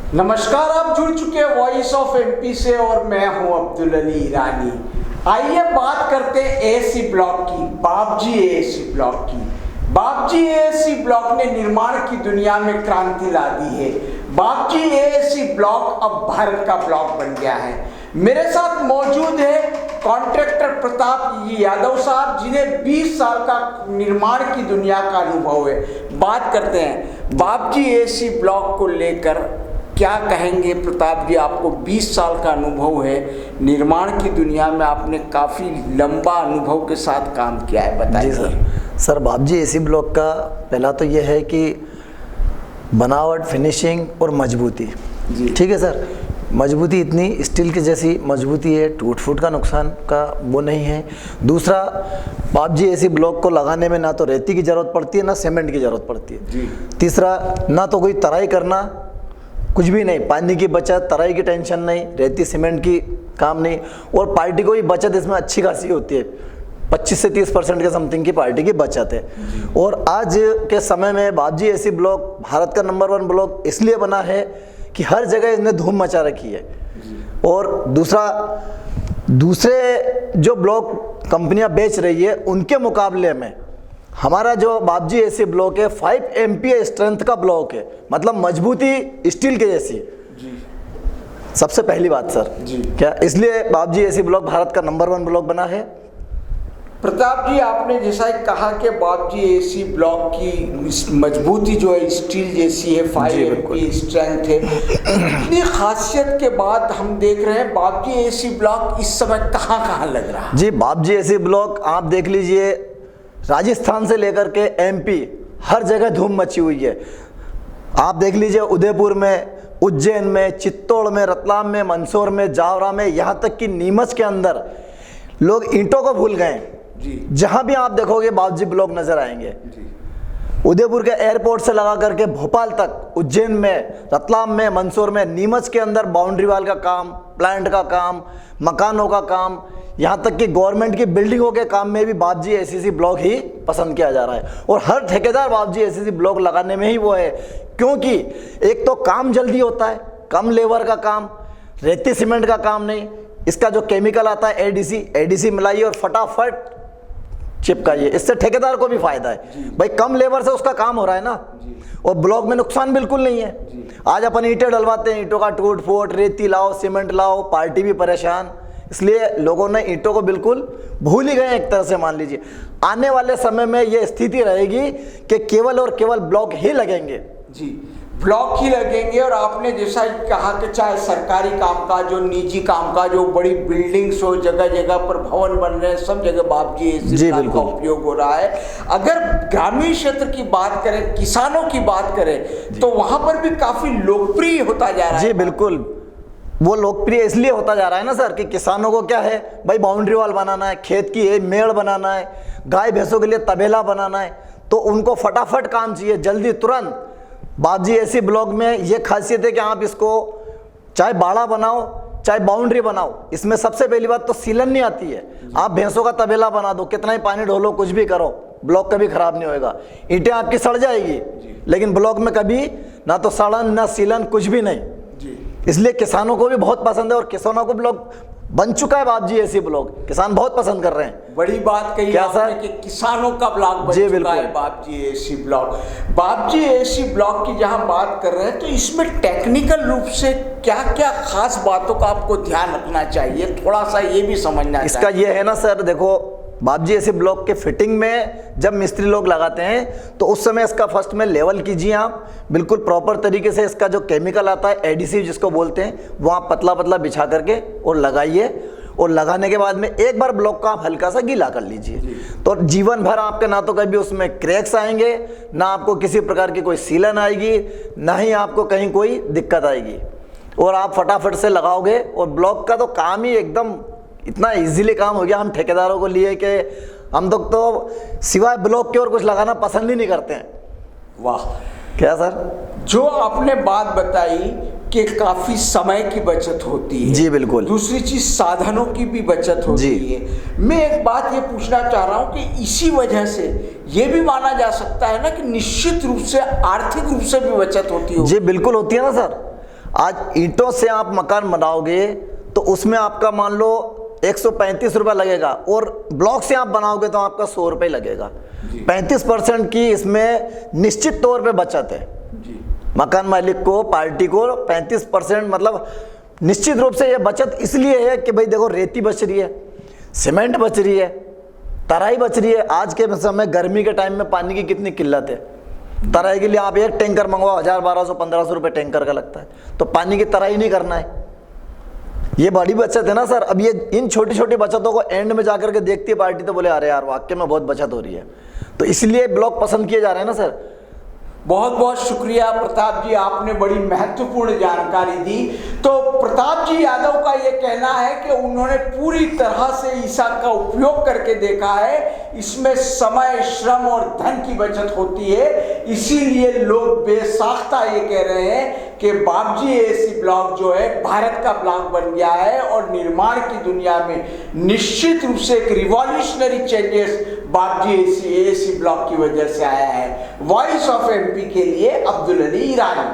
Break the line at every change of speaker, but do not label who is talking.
नमस्कार, आप जुड़ चुके हैं वॉइस ऑफ एमपी से और मैं हूं अब्दुल अली ईरानी। आइए बात करते हैं एएससी ब्लॉक की, बापजी एएससी ब्लॉक की। बापजी एएससी ब्लॉक ने निर्माण की दुनिया में क्रांति ला दी है। बापजी एएससी ब्लॉक अब भारत का ब्लॉक बन गया है। मेरे साथ मौजूद है कॉन्ट्रैक्टर प्रताप यादव साहब, जिन्हें 20 साल का निर्माण की दुनिया का अनुभव है। बात करते हैं बापजी एएससी ब्लॉक को लेकर, क्या कहेंगे प्रताप जी? आपको 20 साल का अनुभव है निर्माण की दुनिया में, आपने काफ़ी लंबा अनुभव के साथ काम किया है, बताइए।
जी सर, बापजी एएससी ब्लॉक का पहला तो ये है कि बनावट, फिनिशिंग और मजबूती। ठीक है सर, मजबूती इतनी स्टील की जैसी मजबूती है, टूट फूट का नुकसान का वो नहीं है। दूसरा, बापजी एएससी ब्लॉक को लगाने में ना तो रेती की ज़रूरत पड़ती है ना सीमेंट की ज़रूरत पड़ती है। तीसरा, ना तो कोई तराई करना, कुछ भी नहीं, पानी की बचत, तराई की टेंशन नहीं, रेती सीमेंट की काम नहीं, और पार्टी को भी बचत इसमें अच्छी खासी होती है। 25 से 30% के समथिंग की पार्टी की बचत है। और आज के समय में बापजी एएससी ब्लॉक भारत का नंबर 1 ब्लॉक इसलिए बना है कि हर जगह इसने धूम मचा रखी है। और दूसरे जो ब्लॉक कंपनियां बेच रही है उनके मुकाबले में हमारा जो बापजी एएससी ब्लॉक है 5 MPa स्ट्रेंथ का ब्लॉक है, मतलब मजबूती स्टील के जैसी। सबसे पहली बात सर क्या, इसलिए बापजी एएससी ब्लॉक भारत का नंबर 1 ब्लॉक बना है।
प्रताप जी, आपने जैसा कहा कि बापजी एएससी ब्लॉक की मजबूती जो है स्टील जैसी है, 5 MPa स्ट्रेंथ है। इतनी खासियत के बाद हम देख रहे हैं बापजी एएससी ब्लॉक इस समय कहाँ लग रहा है।
जी, बापजी एएससी ब्लॉक आप देख लीजिए, राजस्थान से लेकर के MP हर जगह धूम मची हुई है। आप देख लीजिए, उदयपुर में, उज्जैन में, चित्तौड़ में, रतलाम में, मंदसौर में, जावरा में, यहाँ तक कि नीमच के अंदर लोग ईंटों को भूल गए। जहाँ भी आप देखोगे बापजी ब्लॉक नजर आएंगे। उदयपुर के एयरपोर्ट से लगा करके भोपाल तक, उज्जैन में, रतलाम में, मंदसौर में, नीमच के अंदर बाउंड्री वाल का काम, प्लांट का काम, मकानों का काम, यहाँ तक कि गवर्नमेंट की बिल्डिंगों के काम में भी बापजी एएससी ब्लॉक ही पसंद किया जा रहा है। और हर ठेकेदार बापजी एएससी ब्लॉक लगाने में ही वो है, क्योंकि एक तो काम जल्दी होता है, कम लेबर का काम, रेती सीमेंट का काम नहीं। इसका जो केमिकल आता है एडीसी मिलाइए और फटाफट चिपकाइए, इससे ठेकेदार को भी फायदा है। भाई कम लेबर से उसका काम हो रहा है ना, और ब्लॉक में नुकसान बिल्कुल नहीं है। आज अपन ईंटें डलवाते हैं, ईंटों का टूट फूट, रेती लाओ, सीमेंट लाओ, पार्टी भी परेशान, इसलिए लोगों ने ईंटों को बिल्कुल भूल ही गए एक तरह से। मान लीजिए आने वाले समय में ये स्थिति रहेगी कि केवल और केवल ब्लॉक ही लगेंगे।
ब्लॉक ही लगेंगे। और आपने जैसा कहा कि चाहे सरकारी कामकाज हो, निजी कामकाज हो, बड़ी बिल्डिंग्स हो, जगह जगह पर भवन बन रहे हैं, सब जगह बापजी एएससी ब्लॉक का उपयोग हो रहा है। अगर ग्रामीण क्षेत्र की बात करें, किसानों की बात करें, तो वहां पर भी काफी लोकप्रिय होता जा रहा है।
जी बिल्कुल, वो लोकप्रिय इसलिए होता जा रहा है ना सर कि किसानों को क्या है, भाई बाउंड्री वॉल बनाना है, खेत की एक मेड़ बनाना है, गाय भैंसों के लिए तबेला बनाना है, तो उनको फटाफट काम चाहिए, जल्दी, तुरंत। बापजी एएससी ब्लॉक में ये खासियत है कि आप इसको चाहे बाड़ा बनाओ चाहे बाउंड्री बनाओ, इसमें सबसे पहली बात तो सीलन नहीं आती है। आप भैंसों का तबेला बना दो, कितना ही पानी ढोलो, कुछ भी करो, ब्लॉक कभी खराब नहीं होएगा। ईंटें आपकी सड़ जाएगी, लेकिन ब्लॉक में कभी ना तो सड़न ना सीलन, कुछ भी नहीं। इसलिए किसानों को भी बहुत पसंद है, और किसानों को ब्लॉक बन चुका है बापजी एएससी ब्लॉक, किसान बहुत पसंद कर रहे हैं।
बड़ी बात कही
क्या
आपने
सर
कि किसानों का ब्लॉक बन चुका है Bapji ASC block. Bapji ASC block की जहां बात कर रहे हैं, तो इसमें टेक्निकल रूप से क्या क्या खास बातों का आपको ध्यान रखना चाहिए, थोड़ा सा ये भी समझना
इसका ये है ना सर, देखो बापजी एएससी ब्लॉक के फिटिंग में जब मिस्त्री लोग लगाते हैं तो उस समय इसका फर्स्ट में लेवल कीजिए आप, बिल्कुल प्रॉपर तरीके से। इसका जो केमिकल आता है एडीसी जिसको बोलते हैं, वो आप पतला पतला बिछा करके और लगाइए, और लगाने के बाद में एक बार ब्लॉक का आप हल्का सा गीला कर लीजिए, तो जीवन भर आपके ना तो कभी उसमें क्रैक्स आएंगे, ना आपको किसी प्रकार की कोई सीलन आएगी, ना ही आपको कहीं कोई दिक्कत आएगी, और आप फटाफट से लगाओगे। और ब्लॉक का तो काम ही एकदम इतना इजीली काम हो गया हम ठेकेदारों को लिए कि हम लोग तो सिवाय ब्लॉक के और कुछ लगाना पसंद ही नहीं करते हैं।
वाह,
क्या सर,
जो आपने बात बताई कि काफी समय की बचत होती है।
जी बिल्कुल।
दूसरी चीज साधनों की भी बचत होती है। मैं एक बात ये पूछना चाह रहा हूँ कि इसी वजह से ये भी माना जा सकता है ना कि निश्चित रूप से आर्थिक रूप से भी बचत होती है।
जी बिल्कुल होती है ना सर। आज ईंटों से आप मकान बनाओगे तो उसमें आपका मान लो 135 रुपये लगेगा, और ब्लॉक से आप बनाओगे तो आपका 100 रुपये लगेगा। 35% की इसमें निश्चित तौर पे बचत है
जी।
मकान मालिक को, पार्टी को 35% मतलब निश्चित रूप से ये बचत इसलिए है कि भाई देखो रेती बच रही है, सीमेंट बच रही है, तराई बच रही है। आज के समय गर्मी के टाइम में पानी की कितनी किल्लत है, तराई के लिए आप एक टैंकर मंगवाओ 1000, 1200, 1500 रुपये टैंकर का लगता है, तो पानी की तराई नहीं करना है। ये बड़ी बचत है ना सर। अब ये इन छोटी छोटी बचतों को एंड में जाकर के देखती है पार्टी तो बोले अरे यार वाकई में बहुत बचत हो रही है, तो इसलिए ब्लॉक पसंद किए जा रहे हैं ना सर।
बहुत बहुत शुक्रिया प्रताप जी, आपने बड़ी महत्वपूर्ण जानकारी दी। तो प्रताप जी यादव का ये कहना है कि उन्होंने पूरी तरह से ईसा का उपयोग करके देखा है, इसमें समय, श्रम और धन की बचत होती है। इसीलिए लोग बेसाख्ता ये कह रहे हैं कि बापजी एएससी ब्लॉक जो है भारत का ब्लॉक बन गया है और निर्माण की दुनिया में निश्चित रूप से एक revolutionary changes Bapji ASC block की वजह से आया है। वॉइस ऑफ एमपी के लिए अब्दुल अली ईरानी।